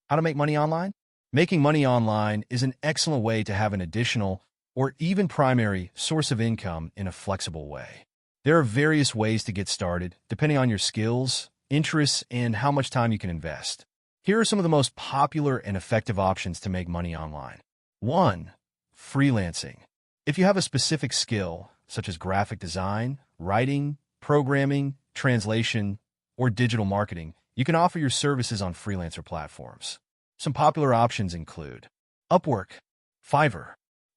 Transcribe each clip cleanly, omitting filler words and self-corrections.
How to make money online? Making money online is an excellent way to have an additional or even primary source of income in a flexible way. There are various ways to get started, depending on your skills, interests, and how much time you can invest. Here are some of the most popular and effective options to make money online. 1. Freelancing. If you have a specific skill, such as graphic design, writing, programming, translation, or digital marketing, you can offer your services on freelancer platforms. Some popular options include Upwork, Fiverr,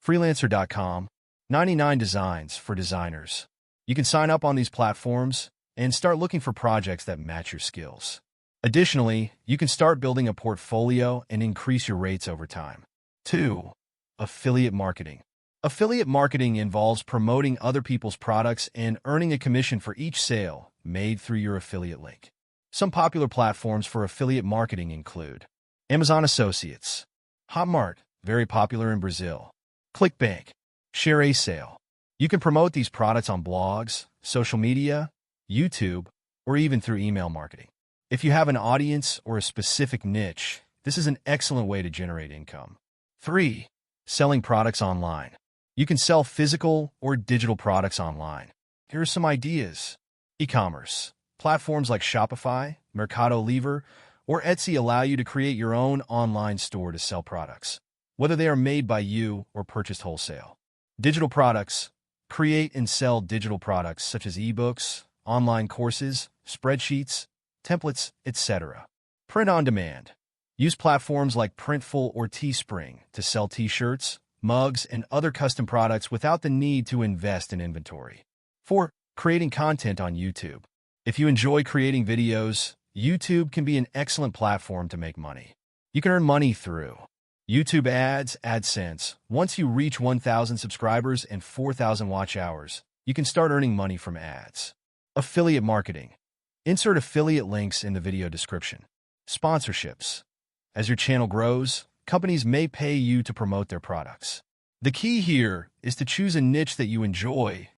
Freelancer.com, 99 Designs for designers. You can sign up on these platforms and start looking for projects that match your skills. Additionally, you can start building a portfolio and increase your rates over time. 2. Affiliate marketing. Affiliate marketing involves promoting other people's products and earning a commission for each sale made through your affiliate link. Some popular platforms for affiliate marketing include Amazon Associates, Hotmart, very popular in Brazil, ClickBank, ShareASale. You can promote these products on blogs, social media, YouTube, or even through email marketing. If you have an audience or a specific niche, this is an excellent way to generate income. 3. Selling products online. You can sell physical or digital products online. Here are some ideas. E-commerce. Platforms like Shopify, Mercado Libre, or Etsy allow you to create your own online store to sell products, whether they are made by you or purchased wholesale. Digital products. Create and sell digital products such as ebooks, online courses, spreadsheets, templates, etc. Print on demand. Use platforms like Printful or Teespring to sell t-shirts, mugs, and other custom products without the need to invest in inventory. 4. Creating content on YouTube. If you enjoy creating videos, YouTube can be an excellent platform to make money. You can earn money through YouTube ads, AdSense. Once you reach 1,000 subscribers and 4,000 watch hours, you can start earning money from ads. Affiliate marketing. Insert affiliate links in the video description. Sponsorships. As your channel grows, companies may pay you to promote their products. The key here is to choose a niche that you enjoy